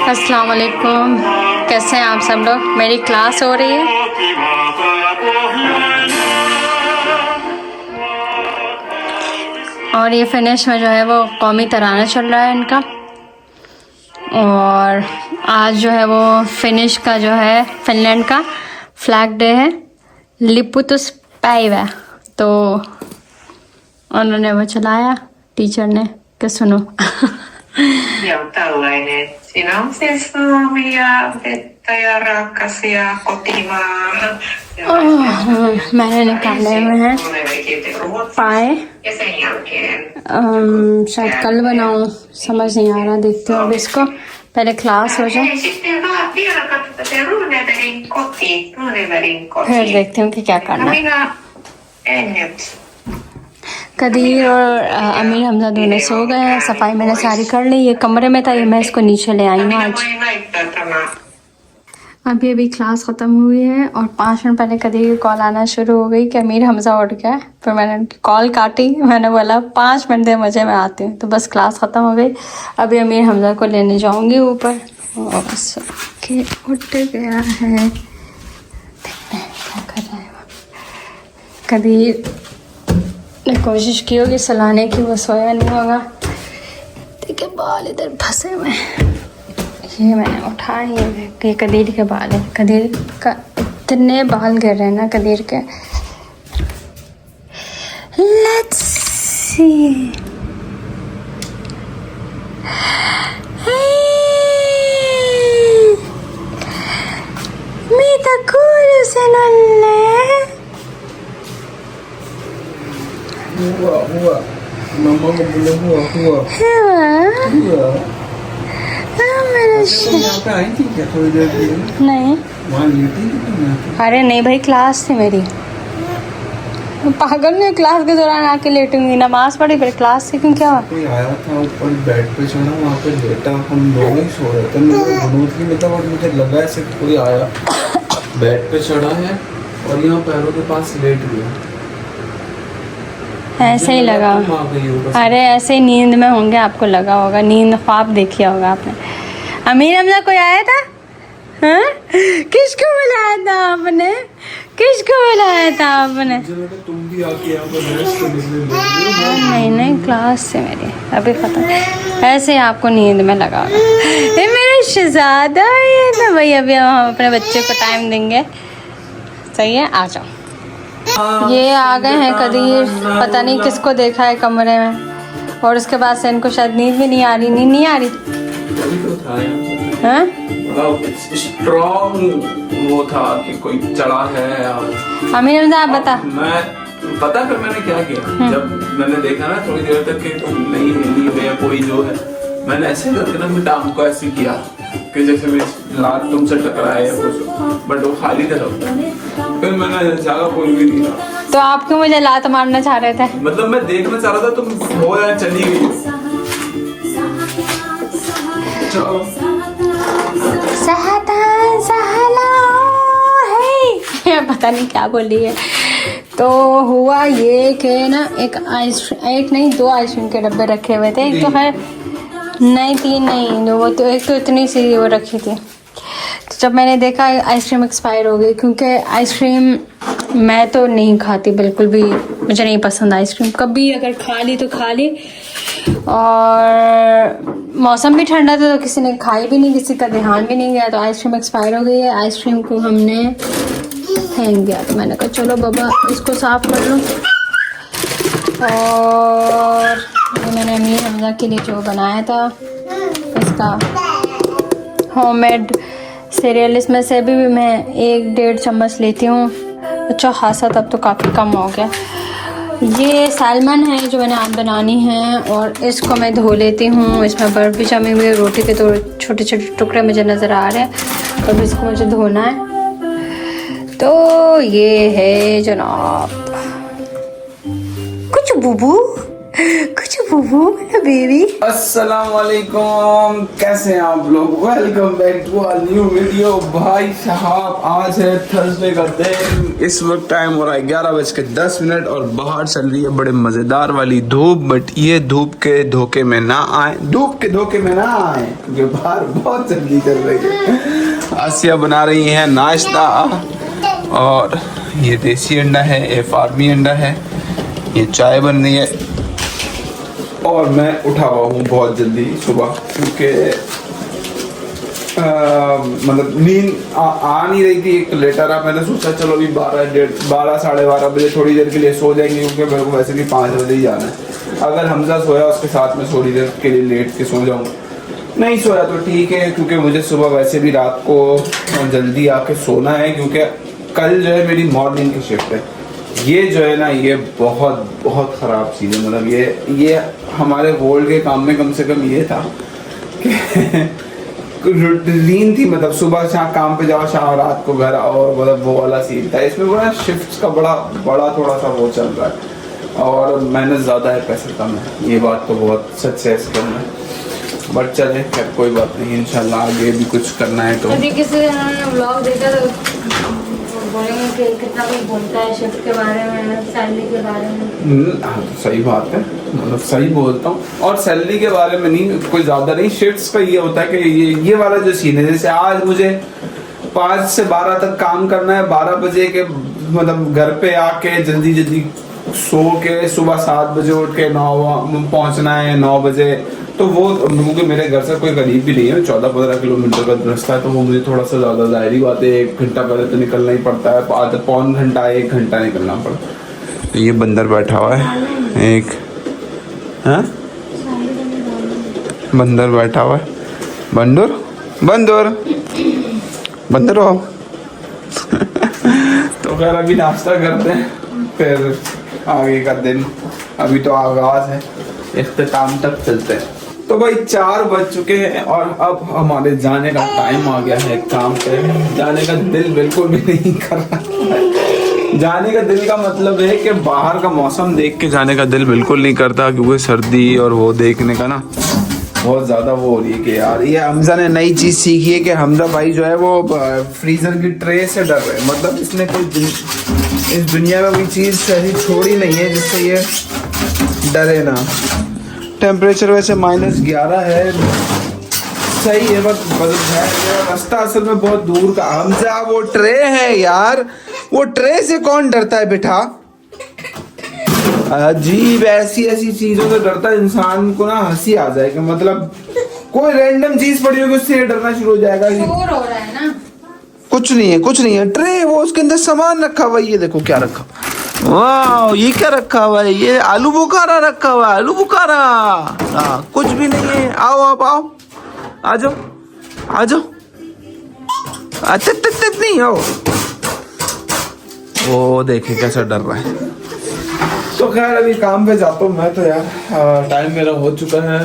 अस्सलाम वालेकुम, कैसे हैं आप सब लोग। मेरी क्लास हो रही है और ये फिनिश में जो है वो कौमी तराना चल रहा है इनका। और आज जो है वो फिनिश का जो है फिनलैंड का फ्लैग डे है, लिपुतुस päivä। तो उन्होंने वो चलाया टीचर ने कि सुनो। Ja tällainen. Siinä on siis Suomi ja vettä ja rakas ja kotimaa. मैंने निकाले हुए हैं पाए। Ja sen jälkeen. शायद कल बनाऊं, समझ नहीं आ रहा, देखते हो अब इसको, पहले क्लास हो जाए Hei, sitten vaan vielä katsotaan se Runebergin koti. Runebergin koti. फिर देखती हूँ कि क्या करना No है। minä en nyt. कदीर और अमीर हमजा दोनों सो गए हैं। सफाई मैंने सारी कर ली, ये कमरे में था, ये मैं इसको नीचे ले आई हूँ Minä आज। voin laittaa tämä. अभी क्लास ख़त्म हुई है और 5 मिनट पहले कदीर की कॉल आना शुरू हो गई कि अमीर हमजा उठ गया। फिर मैंने उनकी कॉल काटी, मैंने बोला 5 मिनट दे मुझे, मैं आती हूँ। तो बस क्लास ख़त्म हो गई। अभी अमीर हमजा को लेने जाऊँगी ऊपर और सो के उठ गया है। देखते हैं क्या कर रहा है वो। कदीर ने कोशिश की होगी सुलाने की, वो सोया नहीं होगा। देखिए बाल इधर फंसे हुए हैं, ये मैंने उठाए हैं कि कदीर के बाल है। कदीर का इतने बाल गिर रहे हैं ना कदीर के। Let's see, mitä kuuluu sinulle? Huwa. Mama को बोलो हुआ। हाँ मेरा यहाँ पे आई थी क्या थोड़ी देर के लिए? नहीं, वहाँ लेटी थी तुम यहाँ पे? अरे नहीं भाई, क्लास थी मेरी। पागल में क्लास के दौरान आके लेटूंगी, नमाज पढ़ी फिर क्लास थी, क्यों क्या हुआ? कोई आया था ऊपर बेड पे चढ़ा, वहाँ पे लेटा, हम दोनों ही सो रहे थे। मेरे गुनूद की मतलब, और मुझे लगा ऐसे कोई आया बेड पे चढ़ा है और यहाँ पैरों के पास लेट गया। ऐसे ही लगा। तुम आ गई हो बस। अरे ऐसे ही नींद में होंगे, आपको लगा होगा, नींद ख्वाब देखिया होगा आपने। अमीर हमजा कोई आया था? हाँ? किसको बुलाया था आपने? किसको बुलाया था आपने? मुझे लगा तुम भी आके यहाँ पर रेस्ट करने के लिए बैठ गई हो। नहीं, क्लास से मेरी अभी खत्म। ऐसे ही आपको नींद में लगा होगा। ये मेरा शहजादा है ना भाई, अभी हम अपने बच्चे को टाइम देंगे। सही है, आ जाओ। ये आ गए हैं कदीर, पता नहीं किसको देखा है कमरे में, और उसके बाद से इनको शायद नींद भी नहीं आ रही। नींद नहीं आ रही? वही तो था यहाँ पे। हाँ? बड़ा स्ट्रॉन्ग वो था कि कोई चढ़ा है। अमीर हमजा आप बता। मैं पता कर मैंने क्या किया, जब मैंने देखा ना थोड़ी देर तक कि तुम नहीं हिली हुई है कोई जो है, मैंने ऐसे करके ना अपनी टांग को ऐसे किया कि जैसे मेरी लात तुमसे टकराए या कुछ, बट वो खाली था सब। फिर मैंने जागा, कोई भी नहीं था। तो आप क्यों मुझे लात मारना चाह रहे थे? मतलब मैं देखना चाह रहा था तुम हो या चली गई। चलो पता नहीं क्या बोली है। तो हुआ ये कि ना एक नहीं 2 आइसक्रीम के डब्बे रखे हुए थे। एक तो है नहीं, 3 नहीं, वो तो एक तो इतनी सी वो रखी थी। तो जब मैंने देखा आइसक्रीम एक्सपायर हो गई, क्योंकि आइसक्रीम मैं तो नहीं खाती बिल्कुल भी, मुझे नहीं पसंद आइसक्रीम। कभी अगर खा ली तो खा ली, और मौसम भी ठंडा था तो किसी ने खाई भी नहीं, किसी का ध्यान भी नहीं गया। तो आइसक्रीम एक्सपायर हो गई है। आइसक्रीम को हमने फेंक दिया, तो मैंने कहा चलो बाबा इसको साफ कर लो। और मैंने अमीर हमजा के लिए जो बनाया था इसका होममेड सीरियल, इसमें से भी मैं 1-1.5 चम्मच लेती हूँ। अच्छा खासा, तब तो काफ़ी कम हो गया। ये सैल्मन है जो मैंने आज बनानी है, और इसको मैं धो लेती हूँ। इसमें बर्फ़ भी जमी हुई है, रोटी के तो छोटे छोटे टुकड़े मुझे नज़र आ रहे हैं, और इसको मुझे धोना है। तो ये है जनाब कुछ बुबू, कुछ बुबू मेरा बेबी। अस्सलाम वालेकुम, कैसे हैं आप लोग? Welcome back to a new video. भाई साहब आज है थर्सडे का दिन, इस वक्त टाइम हो रहा है 11:10 और बाहर चल रही है बड़े मजेदार वाली धूप। बट ये धूप के धोखे में ना आए, क्योंकि बाहर बहुत जल्दी चल रही है। आसिया बना रही है नाश्ता और ये देसी अंडा है, ये फार्मी अंडा है, ये चाय बन रही है और मैं उठा हुआ हूँ बहुत जल्दी सुबह, क्योंकि मतलब नींद आ नहीं रही थी। एक लेटर रहा, मैंने सोचा चलो अभी 12 साढ़े 12 बजे थोड़ी देर के लिए सो जाएंगे, क्योंकि मेरे को वैसे भी 5 बजे ही जाना है। अगर हमजा सोया उसके साथ में थोड़ी देर के लिए लेट के सो जाऊँ, नहीं सोया तो ठीक है, क्योंकि मुझे सुबह वैसे भी रात को जल्दी आके सोना है, क्योंकि कल जो है मेरी मॉर्निंग की शिफ्ट है। ये जो है ना, ये बहुत बहुत ख़राब चीज़ है। मतलब ये हमारे वर्ल्ड के काम में कम से कम ये था कि रूटीन थी, मतलब सुबह शाम काम पे जाओ, शाम रात को घर आओ, मतलब वो वाला सीन था। इसमें बड़ा शिफ्ट्स का बड़ा थोड़ा सा वो चल रहा है और मेहनत ज़्यादा है, पैसे कम है। ये बात तो बहुत सच है इसके में, बट चले खैर कोई बात नहीं, इंशाल्लाह आगे भी कुछ करना है तो। किसी ने व्लॉग देखा तो बोलेंगे कि कितना भी बोलता है शिफ्ट के बारे में, सैलरी के बारे में। हाँ तो सही बात है, मतलब सही बोलता हूँ। और सैलरी के बारे में नहीं, कोई ज़्यादा नहीं, शिफ्ट्स का ये होता है कि ये वाला जो सीन है, जैसे आज मुझे 5 से 12 तक काम करना है, 12 बजे के मतलब घर पे आके जल्दी सो के सुबह 7 बजे उठ के 9 पहुँचना है, 9 बजे। तो वो क्योंकि मेरे घर से कोई करीब भी नहीं है, 14-15 किलोमीटर का रास्ता है, तो वो मुझे थोड़ा सा ज़्यादा जाहिर बात है 1 घंटा पहले तो निकलना ही पड़ता है, आधा पौन घंटा 1 घंटा निकलना पड़ता है। तो ये बंदर बैठा हुआ है एक, हाँ बंदर बैठा हुआ है, बंदर हो तो खैर अभी नाश्ता करते हैं, फिर आगे का दिन, अभी तो आगाज है, इख्तिताम तक चलते हैं। तो भाई 4 बज चुके हैं और अब हमारे जाने का टाइम आ गया है काम पे। जाने का दिल बिल्कुल भी नहीं कर रहा। जाने का दिल का मतलब है कि बाहर का मौसम देख के जाने का दिल बिल्कुल नहीं करता, क्योंकि सर्दी और वो देखने का ना बहुत ज़्यादा वो हो रही है कि यार। ये हमजा ने नई चीज़ सीखी है कि हमजा भाई जो है वो फ्रीज़र की ट्रे से डर रहे हैं। मतलब इसने कोई इस दुनिया में कोई चीज़ ऐसी छोड़ी नहीं है जिससे ये डरे ना। टेम्परेचर वैसे -11 है, सही है, बस है रास्ता असल में बहुत दूर का। हमजा वो ट्रे है यार, वो ट्रे से कौन डरता है बेटा? अजीब ऐसी चीजों से डरता है इंसान को ना हंसी आ जाएगी। मतलब कोई रैंडम चीज पड़ी होगी उससे डरना शुरू हो जाएगा। शोर हो रहा है ना? कुछ नहीं है ट्रे, वो उसके अंदर सामान रखा हुआ है। ये देखो क्या रखा, वाह ये क्या रखा हुआ है? ये आलू बुखारा रखा हुआ है, आलू बुखारा। कुछ भी नहीं है। आओ आप आओ, आ जाओ। अच्छा नहीं आओ। वो देखे कैसा डर रहा है। तो खैर अभी काम पे जाता हूँ मैं तो यार, टाइम मेरा हो चुका है।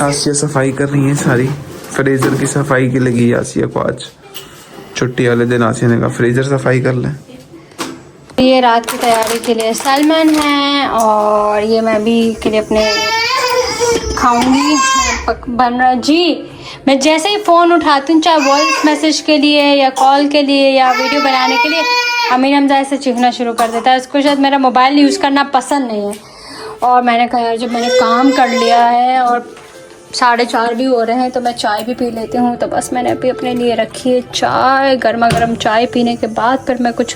आसिया सफाई कर रही है सारी, फ्रीजर की सफाई की लगी है आसिया को। आज छुट्टी वाले दिन आसिया ने कहा फ्रीजर सफाई कर लें। ये रात की तैयारी के लिए सैल्मन है और ये मैं भी के लिए अपने खाऊंगी। बन रहा जी, मैं जैसे ही फ़ोन उठाती हूँ, चाहे वॉइस मैसेज के लिए या कॉल के लिए या वीडियो बनाने के लिए, अमीर हमजा ऐसे चीखना शुरू कर देता है। उसको शायद मेरा मोबाइल यूज़ करना पसंद नहीं है। और मैंने कहा यार जब मैंने काम कर लिया है और 4:30 भी हो रहे हैं तो मैं चाय भी पी लेती हूँ। तो बस मैंने अभी अपने लिए रखी है चाय, गर्मा गर्म चाय पीने के बाद फिर मैं कुछ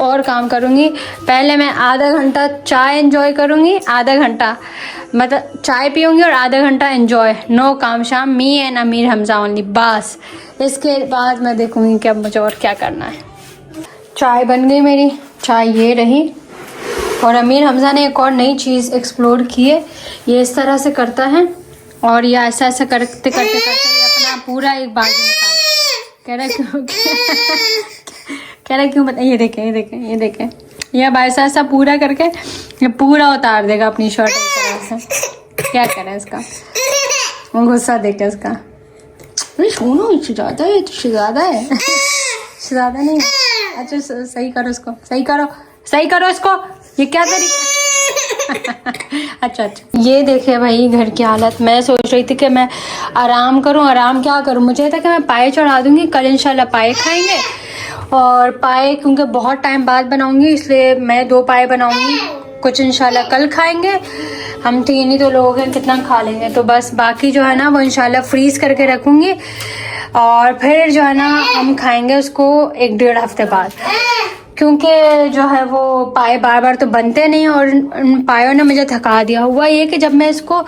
और काम करूँगी। पहले मैं आधा घंटा चाय एंजॉय करूँगी, आधा घंटा मतलब चाय पीऊँगी और आधा घंटा एंजॉय, नो काम शाम, me and Amir Hamza only, बस। इसके बाद मैं देखूँगी कि अब मुझे और क्या करना है। चाय बन गई मेरी, चाय ये रही। और अमीर हमजा ने एक और नई चीज़ एक्सप्लोर की है। ये इस तरह से करता है और ये ऐसा करते ये अपना पूरा एक बाजू निकाल कह रहा क्यों बता। ये देखें ये अब ऐसा पूरा करके ये पूरा उतार देगा अपनी शर्ट इस तरह से। क्या करें इसका, वो गुस्सा देखे इसका। सुनो ज़्यादा है, तो ज़्यादा है ज़्यादा नहीं। अच्छा सही करो इसको, सही करो इसको, ये क्या तरीका। अच्छा, ये देखिए भाई घर की हालत। मैं सोच रही थी कि मैं आराम करूं, आराम क्या करूं, मुझे था कि मैं पाए चढ़ा दूंगी, कल इंशाल्लाह पाए खाएंगे। और पाए क्योंकि बहुत टाइम बाद बनाऊंगी, इसलिए मैं 2 पाए बनाऊंगी, कुछ इंशाल्लाह कल खाएंगे। हम 3 ही तो लोग हैं, कितना खा लेंगे। तो बस बाकी जो है ना वो इंशाल्लाह फ्रीज करके रखूंगी, और फिर जो है ना हम खाएंगे उसको 1-1.5 हफ्ते बाद, क्योंकि जो है वो पाए बार बार तो बनते नहीं, और उन पायों ने मुझे थका दिया। हुआ ये कि जब मैं इसको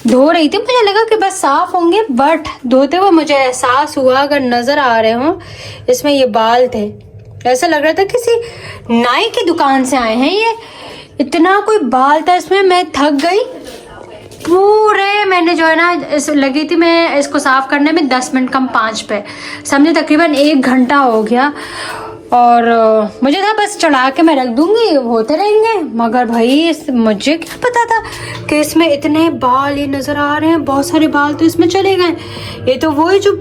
धो रही थी मुझे लगा कि बस साफ होंगे, बट धोते हुए मुझे एहसास हुआ, अगर नजर आ रहे हो इसमें ये बाल थे। ऐसा लग रहा था किसी नाई की दुकान से आए हैं ये, इतना कोई बाल था इसमें। मैं थक गई पूरे, मैंने जो है ना इस लगी थी मैं इसको साफ करने में 10 मिनट कम 5 पे, समझे तकरीबन 1 घंटा हो गया। और मुझे था बस चढ़ा के मैं रख दूंगी, होते रहेंगे, मगर भाई मुझे क्या पता था कि इसमें इतने बाल ये नजर आ रहे हैं, बहुत सारे बाल तो इसमें चले गए। ये तो वो है जो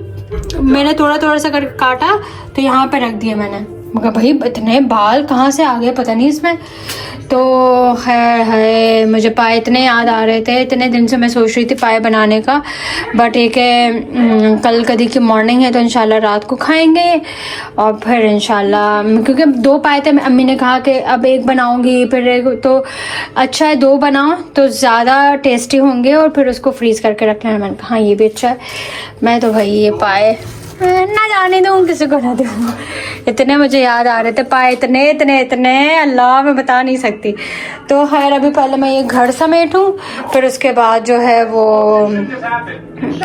मैंने थोड़ा थोड़ा सा करके काटा तो यहाँ पे रख दिया मैंने, मगर भाई इतने बाल कहाँ से आ गए पता नहीं इसमें। तो है मुझे पाए इतने याद आ रहे थे, इतने दिन से मैं सोच रही थी पाए बनाने का, बट एक कल कदी की मॉर्निंग है तो इंशाल्लाह रात को खाएंगे, और फिर इंशाल्लाह क्योंकि 2 पाए थे, अम्मी ने कहा कि अब 1 बनाऊंगी फिर 1, तो अच्छा है 2 बनाओ तो ज़्यादा टेस्टी होंगे, और फिर उसको फ्रीज़ करके रख लेना। मैंने कहा हाँ ये भी अच्छा है। मैं तो भाई ये पाए ना जाने दूँ, किसी को ना दूँ, इतने मुझे याद आ रहे थे पाए, इतने इतने इतने, अल्लाह मैं बता नहीं सकती। तो खैर अभी पहले मैं ये घर समेटूँ, फिर उसके बाद जो है वो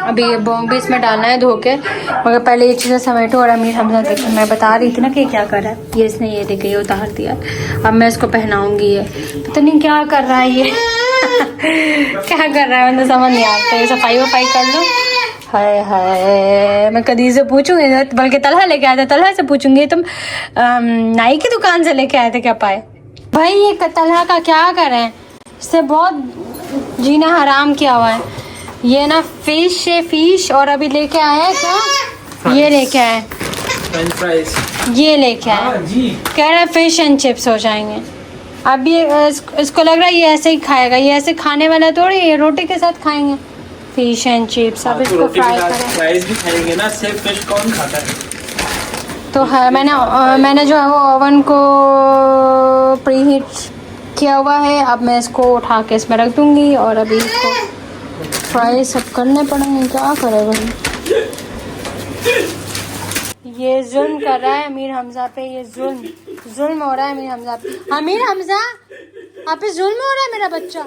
अभी ये बॉम्ब भी इसमें डालना है धो के, मगर पहले ये चीज़ें समेटूँ। और अमीर हमजा देखो, मैं बता रही थी ना कि क्या कर रहा है ये, इसने ये देखे ये उतार दिया, अब मैं इसको पहनाऊँगी, ये पता नहीं क्या कर रहा है ये क्या कर रहा है, मुझे समझ नहीं आता। ये सफाई वफाई कर लो। हाय हाय, मैं कदी से पूछूंगी, बल्कि तलहा लेके आया था, तलहा से पूछूंगी तुम नाई की दुकान से लेके आए थे क्या पाए? भाई ये तलहा का क्या करें, इससे बहुत जीना हराम किया हुआ है। ये ना फिश और अभी लेके आया है क्या, ये लेके आए फ्रेंच फ्राइज, ये लेके आए, कह रहे फिश एंड चिप्स हो जाएंगे। अब ये इसको लग रहा है ये ऐसे ही खाएगा, ये ऐसे खाने वाला थोड़ी, ये रोटी के साथ खाएंगे फिश एंड चिप्स। अब इसको फ्राई करें, फ्राइज भी खाएंगे ना, सिर्फ फिश कौन खाता है। तो है मैंने जो है वो ओवन को प्री हीट किया हुआ है। अब मैं इसको उठा के इसमें रख दूंगी, और अभी इसको फ्राई सब करने पड़ेंगे, क्या करे भाई। ये जुल्म कर रहा है अमीर हमजा पे, ये जुल्म हो रहा है अमीर हमजा पे। अमीर हमजा आप पे जुल्म हो रहा है, मेरा बच्चा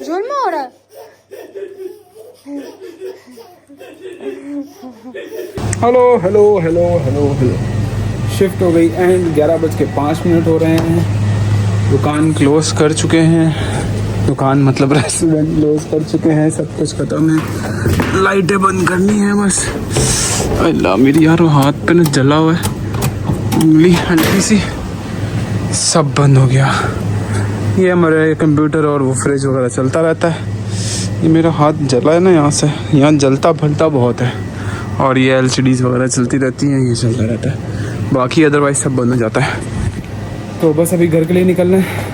जुल्म हो रहा है। Hello hello hello hello hello, shift हो गई एंड 11:05 हो रहे हैं। दुकान क्लोज कर चुके हैं, दुकान मतलब रेस्टोरेंट क्लोज कर चुके हैं, सब कुछ ख़त्म है, लाइटें बंद करनी है बस। अल्लाह मेरी यार हाथ पे ना जला हुआ है, उंगली हल्की सी, सब बंद हो गया। ये हमारे कंप्यूटर और वो फ्रिज वगैरह चलता रहता है, ये मेरा हाथ जला है ना यहाँ से, यहाँ जलता भलता बहुत है, और ये LCDs वगैरह चलती रहती हैं, ये चलता रहता है, बाकी अदरवाइज सब बंद हो जाता है। तो बस अभी घर के लिए निकलना है।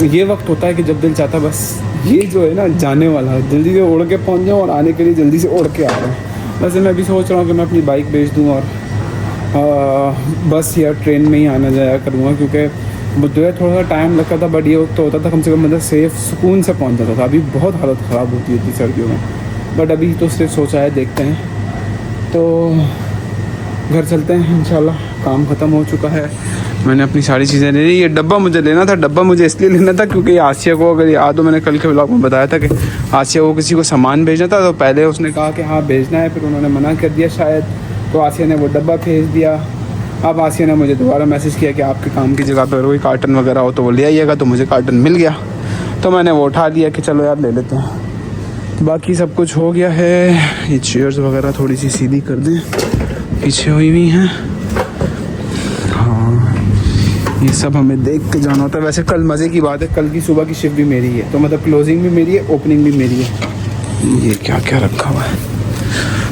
ये वक्त होता है कि जब दिल चाहता है बस ये जो है ना जाने वाला है, जल्दी से उड़ के पहुँच जाऊँ, और आने के लिए जल्दी से उड़ के आ रहा हूँ। वैसे मैं अभी सोच रहा हूँ कि मैं अपनी बाइक बेच दूँ और बस या ट्रेन में ही आना जाया करूँगा, क्योंकि मुझे थोड़ा सा टाइम लगता था, बट ये वक्त तो होता था कम से कम मतलब सेफ सुकून से पहुंच जाता था। अभी बहुत हालत ख़राब होती थी सर्दियों में, बट अभी तो सिर्फ सोचा है, देखते हैं। तो घर चलते हैं इंशाल्लाह, काम ख़त्म हो चुका है, मैंने अपनी सारी चीज़ें ले ली। ये डब्बा मुझे लेना था, डब्बा मुझे इसलिए लेना था क्योंकि आसिया को, अगर याद हो मैंने कल के व्लॉग में बताया था कि आसिया को किसी को सामान भेजना था, तो पहले उसने कहा कि हाँ भेजना है, फिर उन्होंने मना कर दिया शायद, तो आसिया ने वो डब्बा भेज दिया। अब आसिया ने मुझे दोबारा मैसेज किया कि आपके काम की जगह पर कोई कार्टन वगैरह हो तो वो ले आइएगा, तो मुझे कार्टन मिल गया, तो मैंने वो उठा लिया कि चलो यार ले लेते हैं। तो बाकी सब कुछ हो गया है, ये चेयर्स वगैरह थोड़ी सी सीधी कर दें, पीछे हुई हुई हैं। हाँ ये सब हमें देख के जाना होता है। वैसे कल मज़े की बात है, कल की सुबह की शिफ्ट भी मेरी है, तो मतलब क्लोजिंग भी मेरी है, ओपनिंग भी मेरी है। ये क्या क्या रखा हुआ है,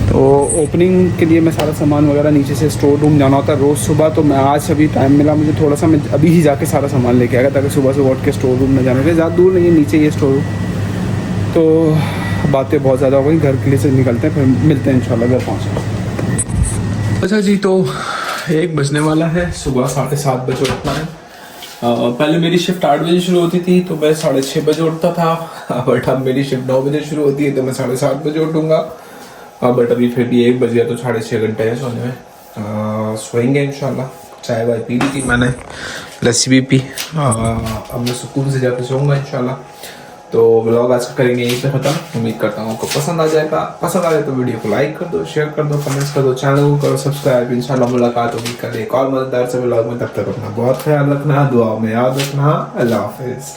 तो ओपनिंग के लिए मैं सारा सामान वगैरह नीचे से स्टोर रूम जाना होता है रोज़ सुबह, तो मैं आज अभी टाइम मिला मुझे थोड़ा सा, मैं अभी ही जाके सारा सामान लेके आएगा ताकि सुबह से उठ के स्टोर रूम में जाने के, ज़्यादा दूर नहीं है, नीचे ही है स्टोर रूम। तो बातें बहुत ज़्यादा हो गई, घर के लिए से निकलते हैं, फिर मिलते हैं इंशाल्लाह घर पहुँचे। अच्छा जी, तो 1 बजने वाला है, सुबह 7:30 बजे उठना है। पहले मेरी शिफ्ट 8 बजे शुरू होती थी तो मैं 6:30 बजे उठता था, बट अब मेरी शिफ्ट 9 बजे शुरू होती है तो मैं 7:30 बजे उठूँगा। बट अभी फिर भी 1 बज गया तो 6.5 घंटे हैं सोने में। सोएंगे इंशाल्लाह। चाय वाय पी ली थी मैंने, लस्सी भी पी। अब मैं सुकून से जाकर सोऊंगा इंशाल्लाह। तो व्लॉग आज का करेंगे यहीं पे ख़त्म। उम्मीद करता हूँ आपको पसंद आ जाएगा। पसंद आ जाए तो वीडियो को लाइक कर दो, शेयर कर दो, कमेंट्स कर दो, चैनल को करो सब्सक्राइब। इंशाल्लाह मुलाकात होगी कल एक और मजेदार से व्लॉग में। तब तक अपना बहुत ख्याल रखना, दुआ में याद रखना। अल्लाह हाफिज़।